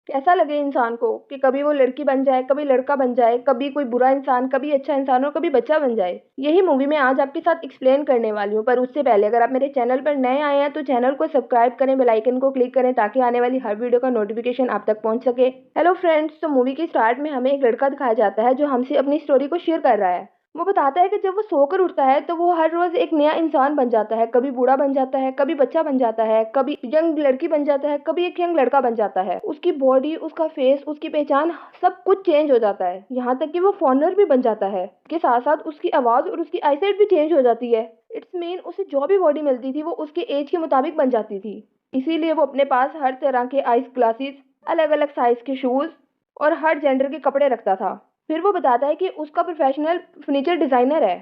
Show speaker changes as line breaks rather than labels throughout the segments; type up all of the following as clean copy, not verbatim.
कैसा लगे इंसान को कि कभी वो लड़की बन जाए, कभी लड़का बन जाए, कभी कोई बुरा इंसान, कभी अच्छा इंसान और कभी बच्चा बन जाए। यही मूवी मैं आज आपके साथ एक्सप्लेन करने वाली हूँ। पर उससे पहले अगर आप मेरे चैनल पर नए आए हैं तो चैनल को सब्सक्राइब करें, बेल आइकन को क्लिक करें ताकि आने वाली हर वीडियो का नोटिफिकेशन आप तक पहुंच सके। हेलो फ्रेंड्स, तो मूवी के स्टार्ट में हमें एक लड़का दिखाया जाता है जो हमसे अपनी स्टोरी को शेयर कर रहा है। वो बताता है कि जब वो सोकर उठता है तो वो हर रोज एक नया इंसान बन जाता है। कभी बूढ़ा बन जाता है, कभी बच्चा बन जाता है, कभी यंग लड़की बन जाता है, कभी एक यंग लड़का बन जाता है। उसकी बॉडी, उसका फेस, उसकी पहचान, सब कुछ चेंज हो जाता है। यहाँ तक कि वो फॉरनर भी बन जाता है। के साथ साथ उसकी आवाज और उसकी आईसाइट भी चेंज हो जाती है। इट्स मीन उसे जो भी बॉडी मिलती थी वो उसके एज के मुताबिक बन जाती थी। इसीलिए वो अपने पास हर तरह के आइस ग्लासेस, अलग अलग साइज के शूज और हर जेंडर के कपड़े रखता था। फिर वो बताता है कि उसका प्रोफेशनल फर्नीचर डिजाइनर है।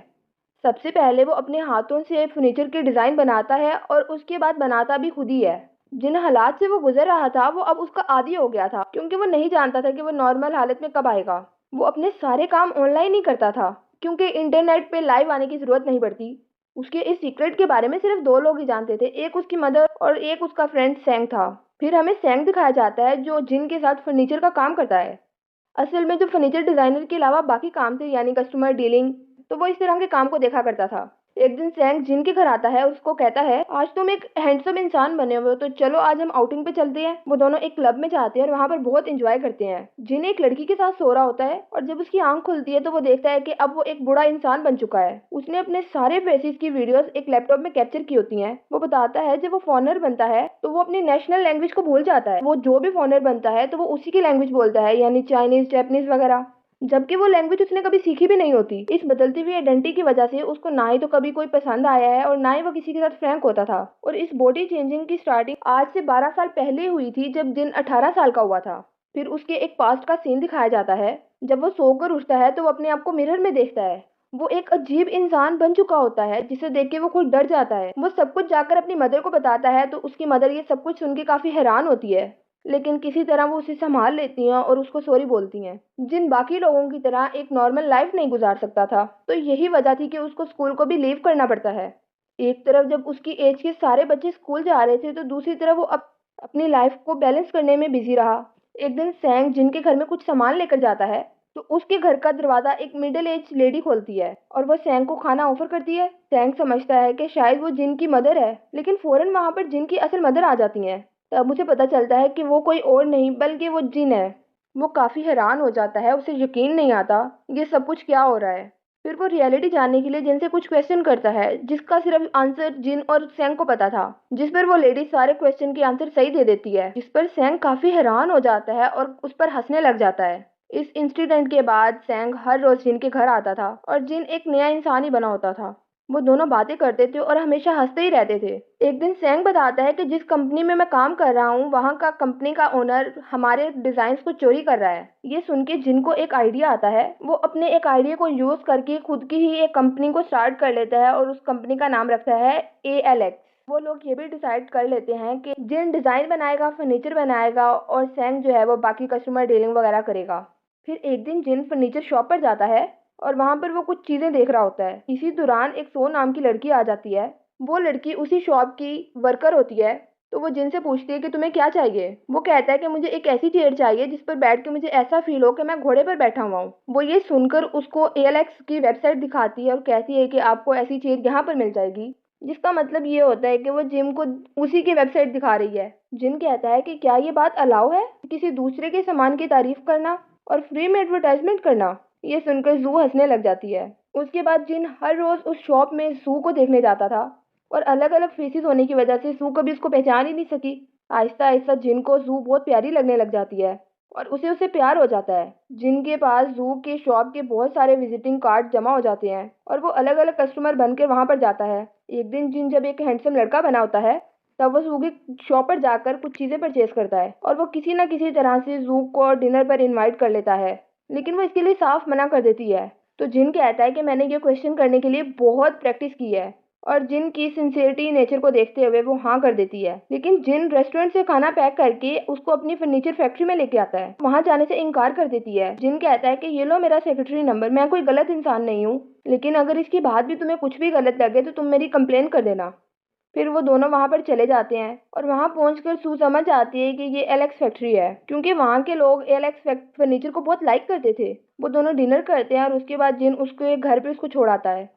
सबसे पहले वो अपने हाथों से फर्नीचर के डिजाइन बनाता है और उसके बाद बनाता भी खुद ही है। जिन हालात से वो गुजर रहा था वो अब उसका आदी हो गया था, क्योंकि वो नहीं जानता था कि वो नॉर्मल हालत में कब आएगा। वो अपने सारे काम ऑनलाइन ही करता था, क्योंकि इंटरनेट पे लाइव आने की जरूरत नहीं पड़ती। उसके इस सीक्रेट के बारे में सिर्फ दो लोग ही जानते थे, एक उसकी मदर और एक उसका फ्रेंड सैंग था। फिर हमें सैंग दिखाया जाता है जो जिन के साथ फर्नीचर का काम करता है। असल में जो फर्नीचर डिजाइनर के अलावा बाकी काम थे, यानी कस्टमर डीलिंग, तो वो इस तरह के काम को देखा करता था। एक दिन सैंग जिन के घर आता है, उसको कहता है आज तुम एक हैंडसम इंसान बने हुए हो, तो चलो आज हम आउटिंग पे चलते हैं। वो दोनों एक क्लब में जाते हैं और वहां पर बहुत इंजॉय करते हैं। जिन एक लड़की के साथ सो रहा होता है और जब उसकी आंख खुलती है तो वो देखता है कि अब वो एक बूढ़ा इंसान बन चुका है। उसने अपने सारे फेसेस की वीडियोस एक लैपटॉप में कैप्चर की होती हैं। वो बताता है जब वो फॉरनर बनता है तो वो अपनी नेशनल लैंग्वेज को भूल जाता है। वो जो भी फॉरनर बनता है तो वो उसी की लैंग्वेज बोलता है, यानी चाइनीज, जापानीज वगैरह, जबकि वो लैंग्वेज उसने कभी सीखी भी नहीं होती। इस बदलती हुई आइडेंटिटी की वजह से उसको ना ही तो कभी कोई पसंद आया है और ना ही वो किसी के साथ फ्रैंक होता था। और इस बॉडी चेंजिंग की स्टार्टिंग आज से 12 साल पहले हुई थी, जब जिन 18 साल का हुआ था। फिर उसके एक पास्ट का सीन दिखाया जाता है। जब वो सोकर उठता है तो वो अपने आप को मिरर में देखता है। वो एक अजीब इंसान बन चुका होता है जिसे देख के वो खुद डर जाता है। वो सब कुछ जाकर अपनी मदर को बताता है तो उसकी मदर ये सब कुछ सुन के काफी हैरान होती है, लेकिन किसी तरह वो उसे संभाल लेती हैं और उसको सॉरी बोलती हैं। जिन बाकी लोगों की तरह एक नॉर्मल लाइफ नहीं गुजार सकता था, तो यही वजह थी कि उसको स्कूल को भी लीव करना पड़ता है। एक तरफ जब उसकी एज के सारे बच्चे स्कूल जा रहे थे तो दूसरी तरफ वो अपनी लाइफ को बैलेंस करने में बिजी रहा। एक दिन सैंग जिनके घर में कुछ सामान लेकर जाता है तो उसके घर का दरवाजा एक मिडिल एज लेडी खोलती है और वो सैंग को खाना ऑफर करती है। सैंग समझता है कि शायद वो जिन की मदर है, लेकिन फौरन वहां पर जिन की असल मदर आ जाती है। तब मुझे पता चलता है कि वो कोई और नहीं बल्कि वो जिन है। वो काफी हैरान हो जाता है, उसे यकीन नहीं आता ये सब कुछ क्या हो रहा है। फिर वो रियलिटी जानने के लिए जिन से कुछ क्वेश्चन करता है, जिसका सिर्फ आंसर जिन और सैंग को पता था। जिस पर वो लेडी सारे क्वेश्चन के आंसर सही दे देती है, जिस पर सैंग काफी हैरान हो जाता है और उस पर हंसने लग जाता है। इस इंसिडेंट के बाद सैंग हर रोज जिन के घर आता था और जिन एक नया इंसान ही बना होता था। वो दोनों बातें करते थे और हमेशा हंसते ही रहते थे। एक दिन सैंग बताता है कि जिस कंपनी में मैं काम कर रहा हूँ वहाँ का कंपनी का ओनर हमारे डिजाइन को चोरी कर रहा है। ये सुन के जिनको एक आइडिया आता है, वो अपने एक आइडिया को यूज करके खुद की ही एक कंपनी को स्टार्ट कर लेता है और उस कंपनी का नाम रखता है ALX। वो लोग ये भी डिसाइड कर लेते हैं कि जिन डिजाइन बनाएगा, फर्नीचर बनाएगा और सैंग जो है वो बाकी कस्टमर डीलिंग वगैरह करेगा। फिर एक दिन जिन फर्नीचर शॉप पर जाता है और वहां पर वो कुछ चीजें देख रहा होता है। इसी दौरान एक सो नाम की लड़की आ जाती है। वो लड़की उसी शॉप की वर्कर होती है। तो वो जिनसे पूछती है कि तुम्हें क्या चाहिए। वो कहता है कि मुझे एक ऐसी चेयर चाहिए जिस पर बैठ के मुझे ऐसा फील हो कि मैं घोड़े पर बैठा हुआ हूँ। वो ये सुनकर उसको ALX की वेबसाइट दिखाती है और कहती है कि आपको ऐसी चेयर यहाँ पर मिल जाएगी, जिसका मतलब ये होता है कि वो जिम को उसी की वेबसाइट दिखा रही है। जिन कहता है कि क्या ये बात अलाउ है, किसी दूसरे के सामान की तारीफ करना और फ्री में एडवर्टाइजमेंट करना। ये सुनकर जू हंसने लग जाती है। उसके बाद जिन हर रोज उस शॉप में जू को देखने जाता था और अलग अलग फेसेस होने की वजह से जू कभी उसको पहचान ही नहीं सकी। आहिस्ता आहिस्ता जिन को जू बहुत प्यारी लगने लग जाती है और उसे उससे प्यार हो जाता है। जिनके पास जू के शॉप के बहुत सारे विजिटिंग कार्ड जमा हो जाते हैं और वो अलग अलग कस्टमर बनकर वहां पर जाता है। एक दिन जिन जब एक हैंडसम लड़का बना होता है तब वो जू की शॉप पर जाकर कुछ चीजें परचेज करता है और वो किसी ना किसी तरह से जू को डिनर पर इनवाइट कर लेता है, लेकिन वो इसके लिए साफ मना कर देती है। तो जिन कहता है कि मैंने ये क्वेश्चन करने के लिए बहुत प्रैक्टिस की है और जिन की सिंसियरिटी नेचर को देखते हुए वो हाँ कर देती है। लेकिन जिन रेस्टोरेंट से खाना पैक करके उसको अपनी फर्नीचर फैक्ट्री में लेके आता है, वहां जाने से इनकार कर देती है। जिन कहता है कि ये लो मेरा सेक्रेटरी नंबर, मैं कोई गलत इंसान नहीं हूँ, लेकिन अगर इसके बाद भी तुम्हें कुछ भी गलत लगे तो तुम मेरी कंप्लेन कर देना। फिर वो दोनों वहाँ पर चले जाते हैं और वहाँ पहुंचकर सू समझ आती है कि ये एलेक्स फैक्ट्री है, क्योंकि वहाँ के लोग एलेक्स फर्नीचर को बहुत लाइक करते थे। वो दोनों डिनर करते हैं और उसके बाद जिन उसको एक घर पे उसको छोड़ आता है।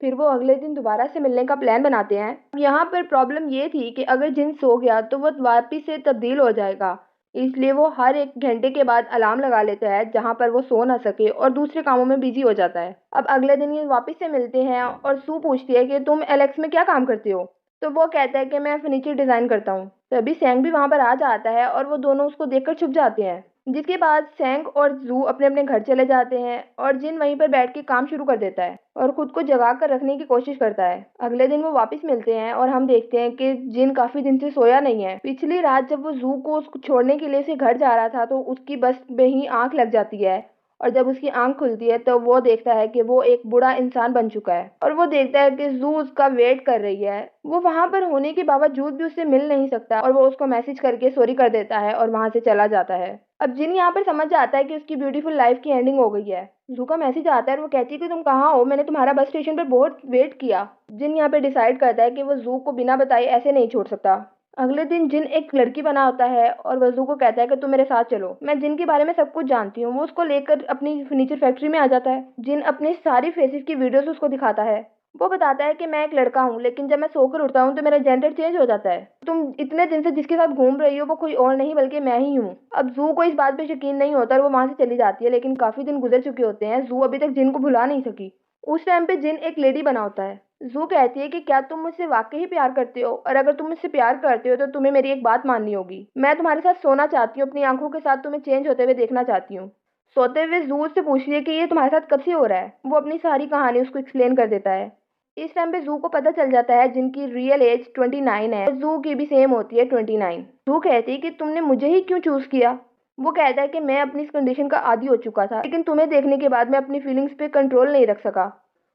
फिर वो अगले दिन दोबारा से मिलने का प्लान बनाते हैं। यहाँ पर प्रॉब्लम ये थी कि अगर जिन सो गया तो वो वापिस से तब्दील हो जाएगा, इसलिए वो हर 1 घंटे के बाद अलार्म लगा लेता है जहाँ पर वो सो ना सके और दूसरे कामों में बिजी हो जाता है। अब अगले दिन ये वापस से मिलते हैं और सू पूछती है कि तुम एलेक्स में क्या काम करते हो। तो वो कहता है कि मैं फर्नीचर डिजाइन करता हूँ। तभी सैंग भी वहां पर आ जाता है और वो दोनों उसको देखकर छुप जाते हैं, जिसके बाद सैंग और जू अपने अपने घर चले जाते हैं और जिन वहीं पर बैठ के काम शुरू कर देता है और खुद को जगा कर रखने की कोशिश करता है। अगले दिन वो वापस मिलते हैं और हम देखते हैं कि जिन काफी दिन से सोया नहीं है। पिछली रात जब वो जू को उसको छोड़ने के लिए उसे घर जा रहा था तो उसकी बस में ही आंख लग जाती है और जब उसकी आंख खुलती है तो वो देखता है कि वो एक बूढ़ा इंसान बन चुका है और वो देखता है कि जू उसका वेट कर रही है। वो वहां पर होने के बावजूद भी उससे मिल नहीं सकता और वो उसको मैसेज करके सॉरी कर देता है और वहां से चला जाता है। अब जिन यहाँ पर समझ जाता है कि उसकी ब्यूटीफुल लाइफ की एंडिंग हो गई है। जू का मैसेज आता है और वो कहती है कि तुम कहाँ हो, मैंने तुम्हारा बस स्टेशन पर बहुत वेट किया। जिन यहाँ पे डिसाइड करता है कि वो जू को बिना बताए ऐसे नहीं छोड़ सकता। अगले दिन जिन एक लड़की बना होता है और वजू को कहता है कि तुम मेरे साथ चलो, मैं जिन के बारे में सब कुछ जानती हूँ। वो उसको लेकर अपनी फर्नीचर फैक्ट्री में आ जाता है। जिन अपने सारी फेसेस की वीडियोस उसको दिखाता है। वो बताता है कि मैं एक लड़का हूँ, लेकिन जब मैं सोकर उठता हूँ तो मेरा जेंडर चेंज हो जाता है। तुम इतने दिन से जिसके साथ घूम रही हो वो कोई और नहीं बल्कि मैं ही हूँ। अब जू को इस बात पे यकीन नहीं होता और वो वहां से चली जाती है, लेकिन काफी दिन गुजर चुके होते हैं। जू अभी तक जिन को भुला नहीं सकी। उस टाइम पे जिन एक लेडी बना होता है। जू कहती है कि क्या तुम मुझसे वाकई ही प्यार करते हो, और अगर तुम मुझसे प्यार करते हो तो तुम्हें मेरी एक बात माननी होगी। मैं तुम्हारे साथ सोना चाहती हूँ, अपनी आंखों के साथ तुम्हें चेंज होते हुए देखना चाहती हूँ। सोते हुए जू से पूछ रही है कि ये तुम्हारे साथ कब से हो रहा है। वो अपनी सारी कहानी उसको एक्सप्लेन कर देता है। इस टाइम पे जू को पता चल जाता है जिनकी रियल एज 29 है और जू की भी सेम होती है 29। जू कहती है कि तुमने मुझे ही क्यों चूज किया। वो कहता है कि मैं अपनी इस कंडीशन का आदी हो चुका था, लेकिन तुम्हें देखने के बाद मैं अपनी फीलिंग्स पे कंट्रोल नहीं रख सका।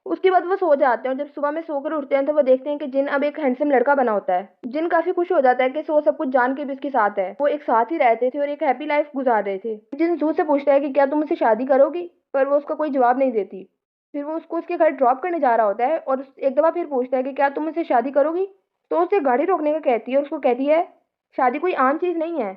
उसके बाद वो सो जाते हैं और जब सुबह में सोकर उठते हैं तो वो देखते हैं कि जिन अब एक हैंडसम लड़का बना होता है। जिन काफी खुश हो जाता है कि सो सब कुछ जान के भी उसके साथ है। वो एक साथ ही रहते थे और एक हैप्पी लाइफ गुजार रहे थे। जिन जू से पूछता है कि क्या तुम मुझसे शादी करोगी, पर वो उसका कोई जवाब नहीं देती। फिर वो उसको उसके घर ड्रॉप करने जा रहा होता है और एक दफा फिर पूछता है कि क्या तुम मुझसे शादी करोगी। तो उसे गाड़ी रोकने का कहती है और उसको कहती है शादी कोई आम चीज नहीं है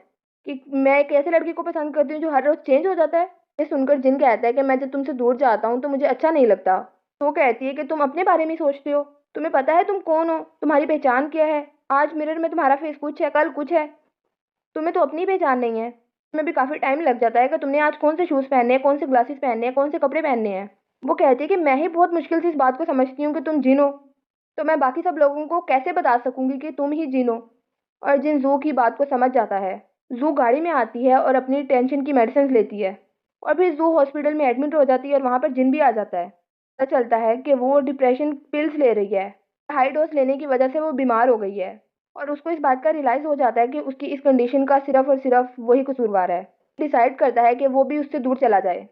कि मैं एक ऐसे लड़के को पसंद करती हूँ जो हर रोज चेंज हो जाता है। ये सुनकर जिन कहता है कि मैं जब तुमसे दूर जाता हूँ तो मुझे अच्छा नहीं लगता। तो कहती है कि तुम अपने बारे में ही सोचते हो, तुम्हें पता है तुम कौन हो, तुम्हारी पहचान क्या है। आज मिरर में तुम्हारा फेस कुछ है, कल कुछ है, तुम्हें तो अपनी पहचान नहीं है। तुम्हें भी काफी टाइम लग जाता है कि तुमने आज कौन से शूज पहनने हैं, कौन से ग्लासेस पहनने हैं, कौन से कपड़े पहनने हैं। वो कहती है कि मैं ही बहुत मुश्किल से इस बात को समझती हूँ कि तुम जिन हो, तो मैं बाकी सब लोगों को कैसे बता सकूंगी कि तुम ही जिन हो। और जिन जू की बात को समझ जाता है। जू गाड़ी में आती है और अपनी टेंशन की मेडिसिन लेती है और फिर जू हॉस्पिटल में एडमिट हो जाती है और वहां पर जिन भी आ जाता है। पता चलता है कि वो डिप्रेशन पिल्स ले रही है। हाई डोज लेने की वजह से वो बीमार हो गई है और उसको इस बात का रियलाइज हो जाता है कि उसकी इस कंडीशन का सिर्फ और सिर्फ वही कसूरवार है। डिसाइड करता है कि वो भी उससे दूर चला जाए।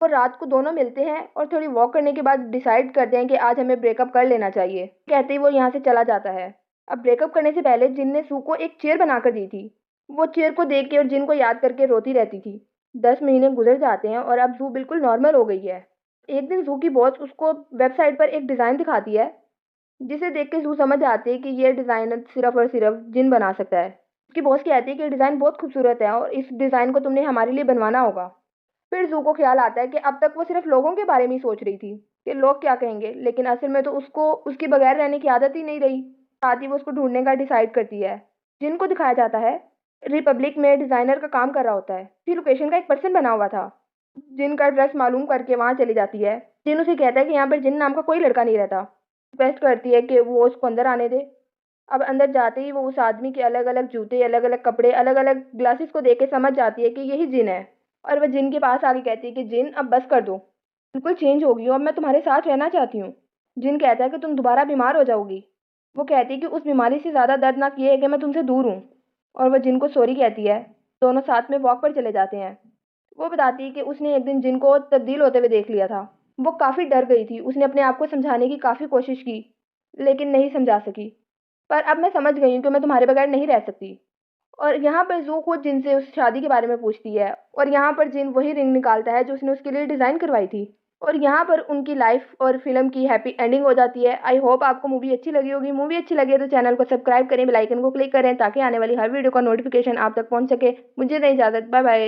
वो रात को दोनों मिलते हैं और थोड़ी वॉक करने के बाद डिसाइड करते हैं कि आज हमें ब्रेकअप कर लेना चाहिए। कहते ही वो यहाँ से चला जाता है। अब ब्रेकअप करने से पहले जिन ने सू को एक चेयर बनाकर दी थी। वो चेयर को देख के और जिन को याद करके रोती रहती थी। 10 महीने गुजर जाते हैं और अब जू बिल्कुल नॉर्मल हो गई है। एक दिन जू की बॉस उसको वेबसाइट पर एक डिज़ाइन दिखाती है, जिसे देख के जू समझ आती है कि ये डिज़ाइन सिर्फ और सिर्फ जिन बना सकता है। उसकी बॉस कहती है कि डिज़ाइन बहुत खूबसूरत है और इस डिज़ाइन को तुमने हमारे लिए बनवाना होगा। फिर जू को ख्याल आता है कि अब तक वो सिर्फ लोगों के बारे में ही सोच रही थी कि लोग क्या कहेंगे, लेकिन असल में तो उसको उसके बगैर रहने की आदत ही नहीं रही। साथ ही वो उसको ढूंढने का डिसाइड करती है। जिनको दिखाया जाता है रिपब्लिक में डिजाइनर का काम कर रहा होता है। इसी लोकेशन का एक पर्सन बना हुआ था। जिनका एड्रेस मालूम करके वहां चली जाती है। जिन उसे कहता है कि यहाँ पर जिन नाम का कोई लड़का नहीं रहता। रिक्वेस्ट करती है कि वो उसको अंदर आने दे। अब अंदर जाते ही वो उस आदमी के अलग अलग जूते, अलग अलग कपड़े, अलग अलग ग्लासेस को देख के समझ जाती है कि यही जिन है। और वह जिन के पास आके कहती है कि जिन अब बस कर दो, बिल्कुल चेंज हो गई हो, अब मैं तुम्हारे साथ रहना चाहती हूँ। जिन कहता है कि तुम दोबारा बीमार हो जाओगी। वो कहती है कि उस बीमारी से ज़्यादा दर्दनाक ये है कि मैं तुमसे दूर हूँ। और वह जिन को सॉरी कहती है। दोनों साथ में वॉक पर चले जाते हैं। वो बताती है कि उसने एक दिन जिन को तब्दील होते हुए देख लिया था। वो काफ़ी डर गई थी। उसने अपने आप को समझाने की काफ़ी कोशिश की, लेकिन नहीं समझा सकी। पर अब मैं समझ गई हूँ कि मैं तुम्हारे बगैर नहीं रह सकती। और यहाँ पर जू खुद जिन से उस शादी के बारे में पूछती है और यहाँ पर जिन वही रिंग निकालता है जो उसने उसके लिए डिज़ाइन करवाई थी। और यहाँ पर उनकी लाइफ और फिल्म की हैप्पी एंडिंग हो जाती है। आई होप आपको मूवी अच्छी लगी होगी। मूवी अच्छी लगी है तो चैनल को सब्सक्राइब करें, बेल आइकन को क्लिक करें ताकि आने वाली हर वीडियो का नोटिफिकेशन आप तक पहुंच सके। मुझे दें इजाजत, बाय बाय।